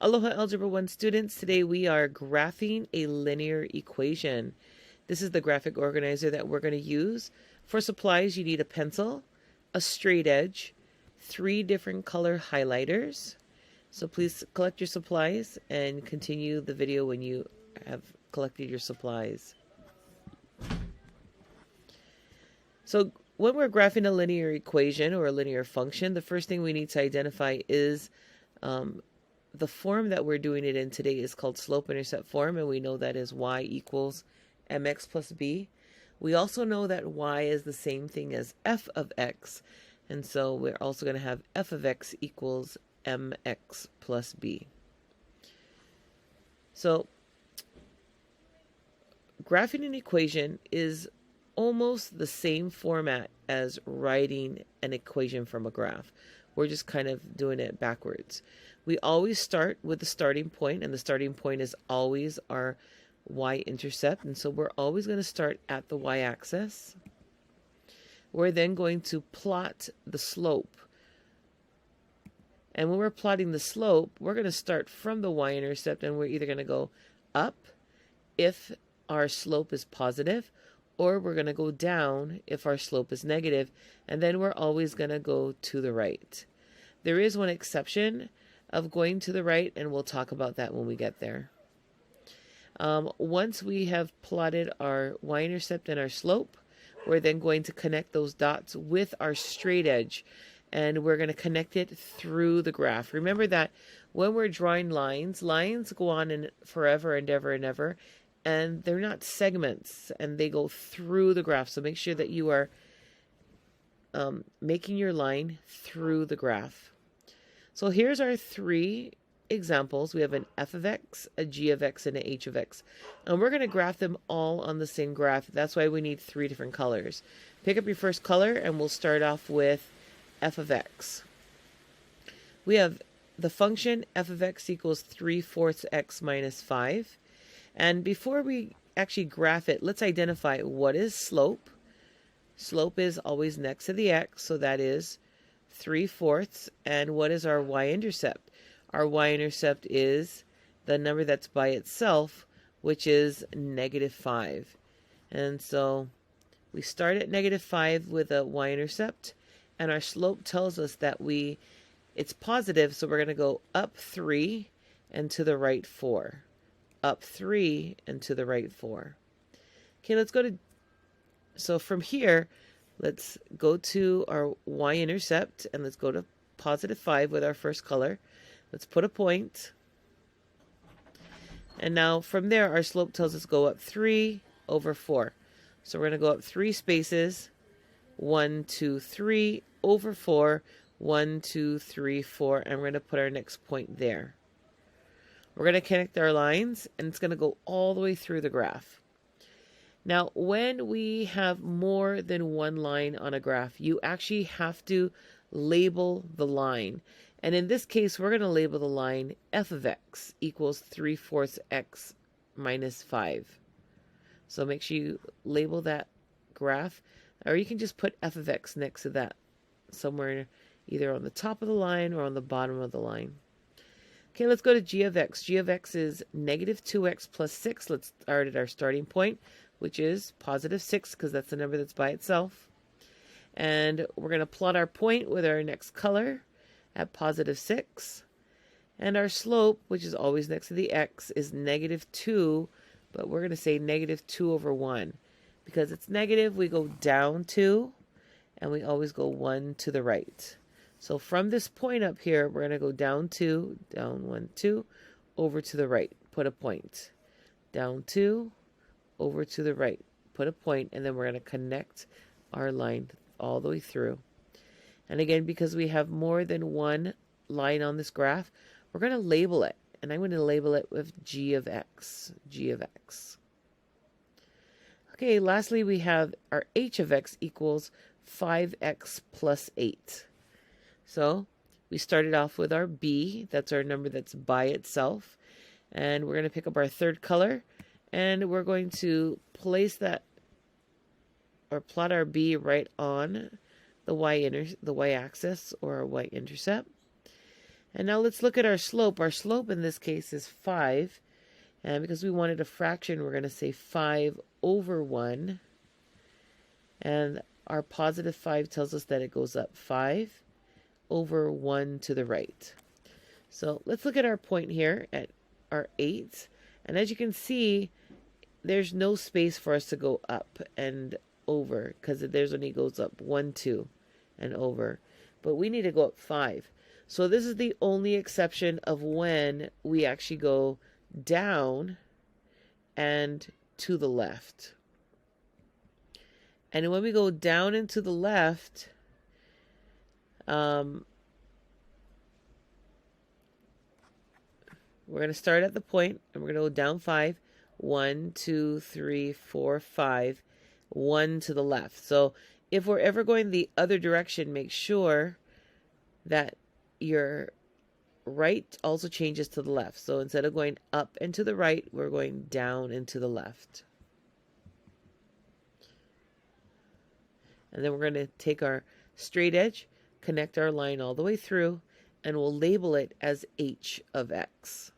Aloha Algebra 1 students, today we are graphing a linear equation. This is the graphic organizer that we're going to use. For supplies, you need a pencil, a straight edge, 3 different color highlighters. So please collect your supplies and continue the video when you have collected your supplies. So when we're graphing a linear equation or a linear function, the first thing we need to identify is the form that we're doing it in today is called slope-intercept form, and we know that is y equals mx plus b. We also know that y is the same thing as f of x, and so we're also going to have f of x equals mx plus b. So graphing an equation is almost the same format as writing an equation from a graph. We're just kind of doing it backwards. We always start with the starting point, and the starting point is always our y-intercept. And so we're always going to start at the y-axis. We're then going to plot the slope. And when we're plotting the slope, we're going to start from the y-intercept, and we're either going to go up if our slope is positive, or we're going to go down if our slope is negative, and then we're always going to go to the right. There is one exception of going to the right, and we'll talk about that when we get there. Once we have plotted our y-intercept and our slope, we're then going to connect those dots with our straight edge, and we're going to connect it through the graph. Remember that when we're drawing lines, lines go on in forever and ever and ever, and they're not segments, and they go through the graph. So make sure that you are making your line through the graph. So here's our 3 examples. We have an f of x, a g of x, and an h of x. And we're going to graph them all on the same graph. That's why we need 3 different colors. Pick up your first color, and we'll start off with f of x. We have the function f of x equals 3/4 x minus 5. And before we actually graph it, let's identify what is slope. Slope is always next to the x, so that is 3/4. And what is our y-intercept? Our y-intercept is the number that's by itself, which is -5. And so we start at -5 with a y-intercept, and our slope tells us that it's positive, so we're going to go up 3 and to the right 4. Up 3 and to the right 4. Okay, let's go to, so from here, let's go to our y-intercept, and let's go to +5 with our first color. Let's put a point. And now from there, our slope tells us go up 3 over 4. So we're going to go up 3 spaces, 1, 2, 3 over 4, 1, 2, 3, 4, and we're going to put our next point there. We're going to connect our lines, and it's going to go all the way through the graph. Now, when we have more than one line on a graph, you actually have to label the line. And in this case, we're going to label the line f of x equals 3/4 x minus 5. So make sure you label that graph, or you can just put f of x next to that somewhere either on the top of the line or on the bottom of the line. Okay, let's go to g of x. G of x is -2x plus 6. Let's start at our starting point, which is +6, because that's the number that's by itself. And we're going to plot our point with our next color at +6. And our slope, which is always next to the x, is -2, but we're going to say -2 over 1. Because it's negative, we go down 2, and we always go 1 to the right. So from this point up here, we're going to go down 2, down 1, 2, over to the right, put a point. Down 2, over to the right, put a point, and then we're going to connect our line all the way through. And again, because we have more than one line on this graph, we're going to label it. And I'm going to label it with g of x, g of x. Okay, lastly, we have our h of x equals 5x plus 8. So we started off with our b, that's our number that's by itself, and we're going to pick up our third color, and we're going to place that, or plot our b right on the y-axis, or our y-intercept. And now let's look at our slope. Our slope in this case is 5. And because we wanted a fraction, we're going to say 5 over 1. And our positive 5 tells us that it goes up 5 over 1 to the right. So let's look at our point here at our 8. And as you can see, there's no space for us to go up and over because there's only goes up 1, 2, and over. But we need to go up 5. So this is the only exception of when we actually go down and to the left. And when we go down and to the left, we're going to start at the point and we're going to go down 5. 1, 2, 3, 4, 5. 1 to the left. So if we're ever going the other direction, make sure that your right also changes to the left. So instead of going up and to the right, we're going down and to the left. And then we're going to take our straight edge, connect our line all the way through, and we'll label it as h of x.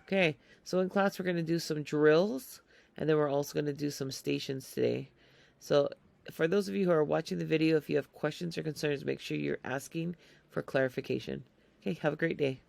Okay, so in class we're going to do some drills, and then we're also going to do some stations today. So for those of you who are watching the video, if you have questions or concerns, make sure you're asking for clarification. Okay, have a great day.